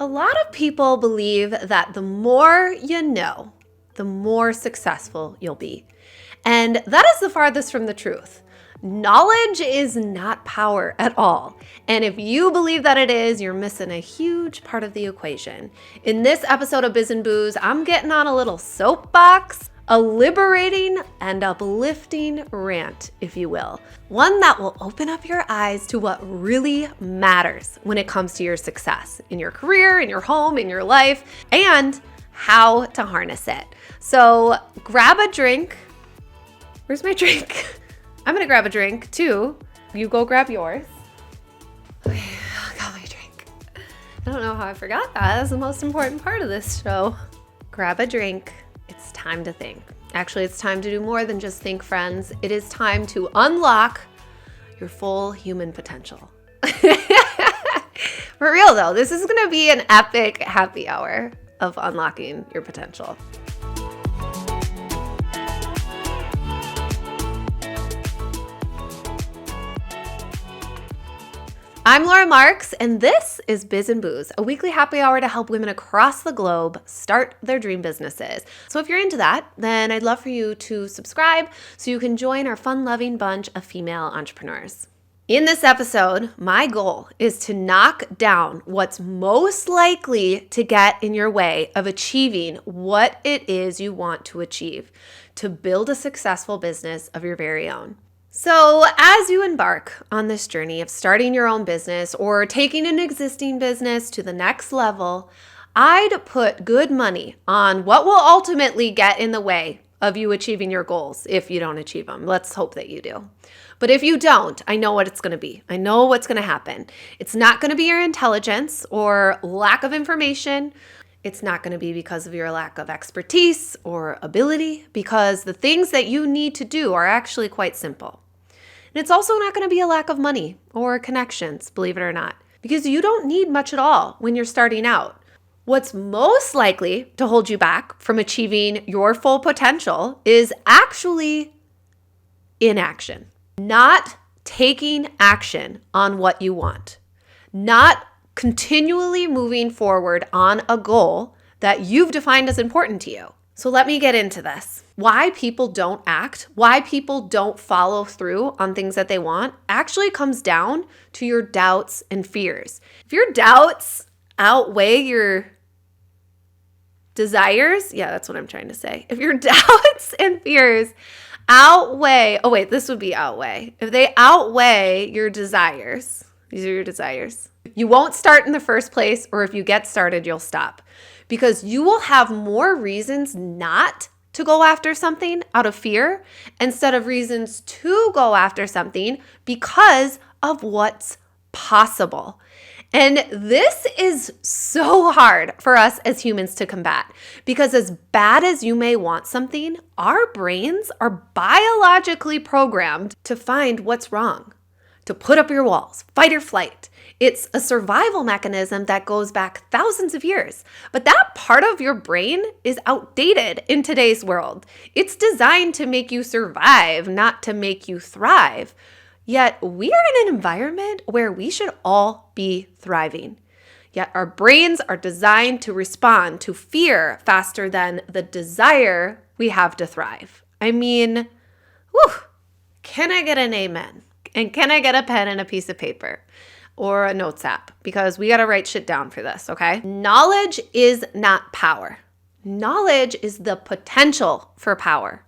A lot of people believe that the more you know, the more successful you'll be. And that is the farthest from the truth. Knowledge is not power at all. And if you believe that it is, you're missing a huge part of the equation. In this episode of Biz Booze, I'm getting on a little soapbox, a liberating and uplifting rant, if you will. One that will open up your eyes to what really matters when it comes to your success in your career, in your home, in your life, and how to harness it. So grab a drink. Where's my drink? I'm gonna grab a drink too. You go grab yours. Okay, I got my drink. I don't know how I forgot that. That's the most important part of this show. Grab a drink. It's time to think. Actually, it's time to do more than just think, friends. It is time to unlock your full human potential. For real though, this is gonna be an epic happy hour of unlocking your potential. I'm Laura Marks, and this is Biz Booze, a weekly happy hour to help women across the globe start their dream businesses. So if you're into that, then I'd love for you to subscribe so you can join our fun-loving bunch of female entrepreneurs. In this episode, my goal is to knock down what's most likely to get in your way of achieving what it is you want to achieve, to build a successful business of your very own. So as you embark on this journey of starting your own business or taking an existing business to the next level, I'd put good money on what will ultimately get in the way of you achieving your goals if you don't achieve them. Let's hope that you do. But if you don't, I know what it's going to be. I know what's going to happen. It's not going to be your intelligence or lack of information. It's not going to be because of your lack of expertise or ability, because the things that you need to do are actually quite simple. And it's also not going to be a lack of money or connections, believe it or not, because you don't need much at all when you're starting out. What's most likely to hold you back from achieving your full potential is actually inaction. Not taking action on what you want. Not continually moving forward on a goal that you've defined as important to you. So let me get into this. Why people don't act, why people don't follow through on things that they want, actually comes down to your doubts and fears. If your doubts outweigh your desires, yeah, that's what I'm trying to say. If your doubts and fears outweigh, if they outweigh your desires, these are your desires, you won't start in the first place, or if you get started, you'll stop. Because you will have more reasons not to go after something out of fear instead of reasons to go after something because of what's possible. And this is so hard for us as humans to combat, because as bad as you may want something, our brains are biologically programmed to find what's wrong, to put up your walls, fight or flight. It's a survival mechanism that goes back thousands of years. But that part of your brain is outdated in today's world. It's designed to make you survive, not to make you thrive. Yet we are in an environment where we should all be thriving. Yet our brains are designed to respond to fear faster than the desire we have to thrive. I mean, can I get an amen? And can I get a pen and a piece of paper? Or a notes app, because we got to write shit down for this, okay? Knowledge is not power. Knowledge is the potential for power.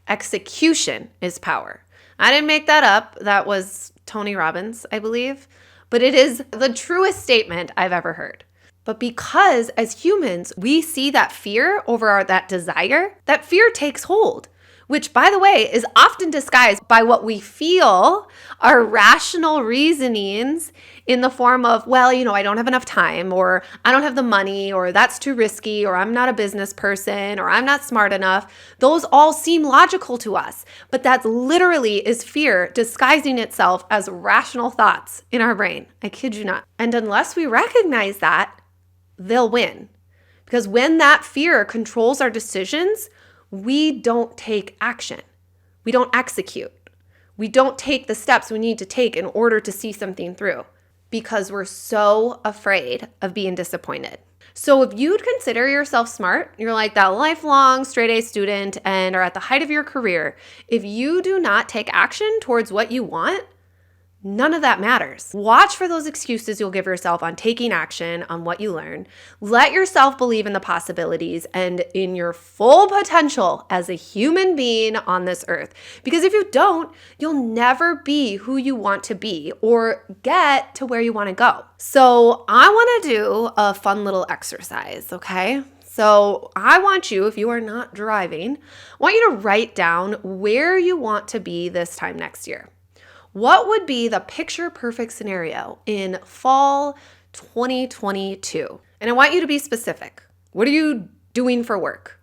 Execution is power. I didn't make that up. That was Tony Robbins, I believe. But it is the truest statement I've ever heard. But because as humans, we see that fear over that desire, that fear takes hold. Which, by the way, is often disguised by what we feel are rational reasonings in the form of, well, I don't have enough time, or I don't have the money, or that's too risky, or I'm not a business person, or I'm not smart enough. Those all seem logical to us, but that literally is fear disguising itself as rational thoughts in our brain. I kid you not. And unless we recognize that, they'll win. Because when that fear controls our decisions, we don't take action. We don't execute. We don't take the steps we need to take in order to see something through. because we're so afraid of being disappointed. So if you'd consider yourself smart, you're like that lifelong straight A student and are at the height of your career, if you do not take action towards what you want, none of that matters. Watch for those excuses you'll give yourself on taking action on what you learn. Let yourself believe in the possibilities and in your full potential as a human being on this earth. Because if you don't, you'll never be who you want to be or get to where you want to go. So I want to do a fun little exercise, okay? So I want you, if you are not driving, I want you to write down where you want to be this time next year. What would be the picture perfect scenario in fall 2022? And I want you to be specific. What are you doing for work?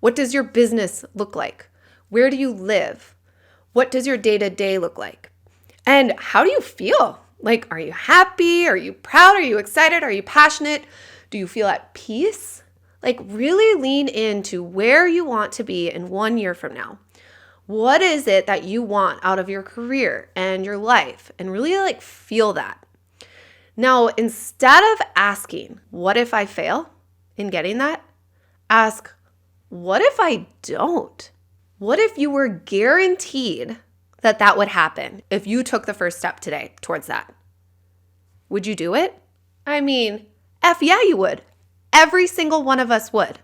What does your business look like? Where do you live? What does your day-to-day look like? And how do you feel? Like, are you happy? Are you proud? Are you excited? Are you passionate? Do you feel at peace? Like, really lean into where you want to be in 1 year from now. What is it that you want out of your career and your life? And really feel that. Now, instead of asking, what if I fail in getting that? Ask, what if I don't? What if you were guaranteed that that would happen if you took the first step today towards that? Would you do it? I mean, yeah, you would. Every single one of us would.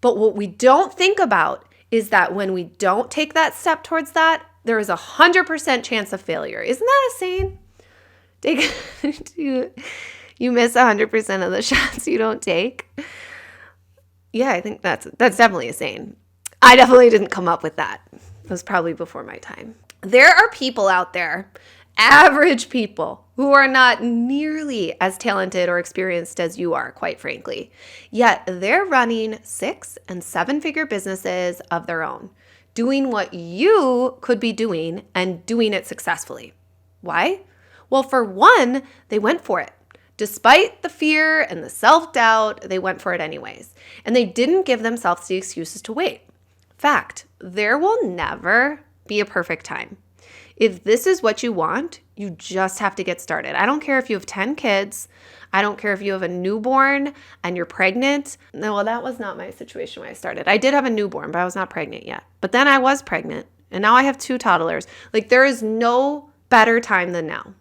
But what we don't think about is that when we don't take that step towards that, there is 100% chance of failure. Isn't that a saying? You miss 100% of the shots you don't take. Yeah, I think that's definitely a saying. I definitely didn't come up with that. It was probably before my time. There are people out there, average people, who are not nearly as talented or experienced as you are, quite frankly. Yet they're running 6- and 7-figure businesses of their own, doing what you could be doing and doing it successfully. Why? Well, for one, they went for it. Despite the fear and the self-doubt, they went for it anyways. And they didn't give themselves the excuses to wait. Fact, there will never be a perfect time. If this is what you want, you just have to get started. I don't care if you have 10 kids. I don't care if you have a newborn and you're pregnant. No, well, that was not my situation when I started. I did have a newborn, but I was not pregnant yet. But then I was pregnant, and now I have 2 toddlers. There is no better time than now.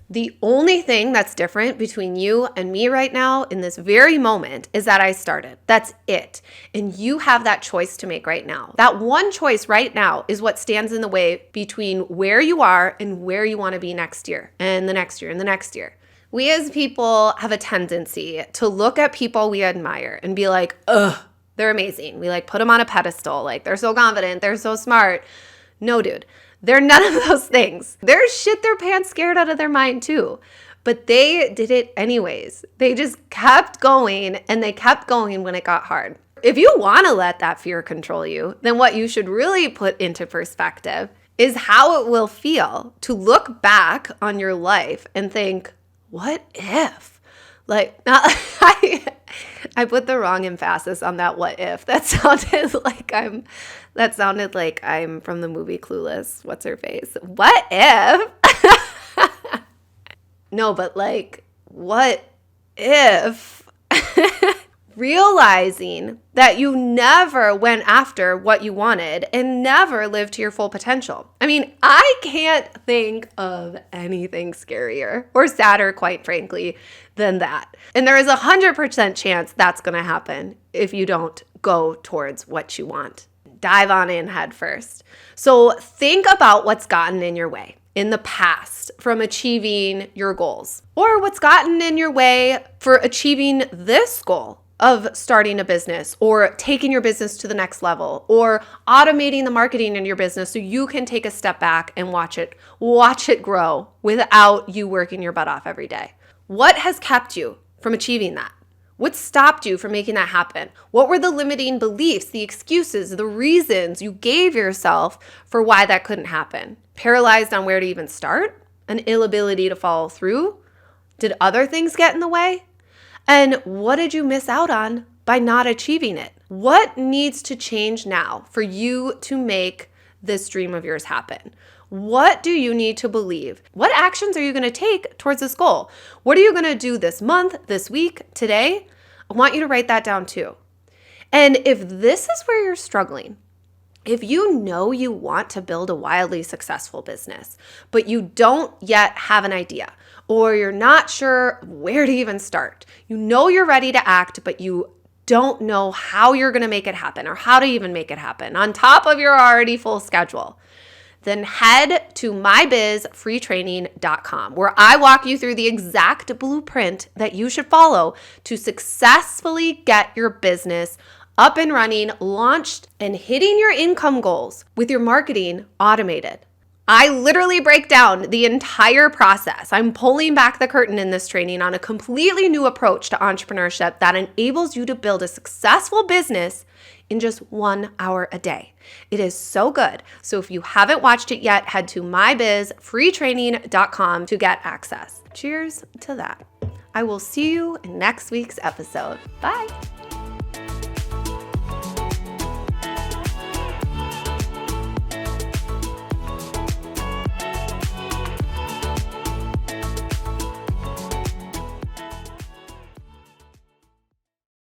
The only thing that's different between you and me right now in this very moment is that I started. That's it. And you have that choice to make right now. That one choice right now is what stands in the way between where you are and where you want to be next year and the next year and the next year. We as people have a tendency to look at people we admire and be like, ugh, they're amazing. We put them on a pedestal. They're so confident. They're so smart. No, dude. They're none of those things. They're shit their pants scared out of their mind too. But they did it anyways. They just kept going, and they kept going when it got hard. If you want to let that fear control you, then what you should really put into perspective is how it will feel to look back on your life and think, what if? I put the wrong emphasis on that what if. That sounded like I'm from the movie Clueless. What's her face? What if? No, but what if? Realizing that you never went after what you wanted and never lived to your full potential. I mean, I can't think of anything scarier or sadder, quite frankly, than that. And there is 100% chance that's going to happen if you don't go towards what you want. Dive on in head first. So think about what's gotten in your way in the past from achieving your goals, or what's gotten in your way for achieving this goal of starting a business or taking your business to the next level or automating the marketing in your business so you can take a step back and watch it grow without you working your butt off every day. What has kept you from achieving that? What stopped you from making that happen? What were the limiting beliefs, the excuses, the reasons you gave yourself for why that couldn't happen? Paralyzed on where to even start? An inability to follow through? Did other things get in the way? And what did you miss out on by not achieving it? What needs to change now for you to make this dream of yours happen? What do you need to believe? What actions are you going to take towards this goal? What are you going to do this month, this week, today? I want you to write that down too. And if this is where you're struggling, if you know you want to build a wildly successful business, but you don't yet have an idea, or you're not sure where to even start, you know you're ready to act, but you don't know how you're going to make it happen or how to even make it happen on top of your already full schedule, then head to mybizfreetraining.com, where I walk you through the exact blueprint that you should follow to successfully get your business up and running, launched, and hitting your income goals with your marketing automated. I literally break down the entire process. I'm pulling back the curtain in this training on a completely new approach to entrepreneurship that enables you to build a successful business in just 1 hour a day. It is so good. So if you haven't watched it yet, head to mybizfreetraining.com to get access. Cheers to that. I will see you in next week's episode. Bye.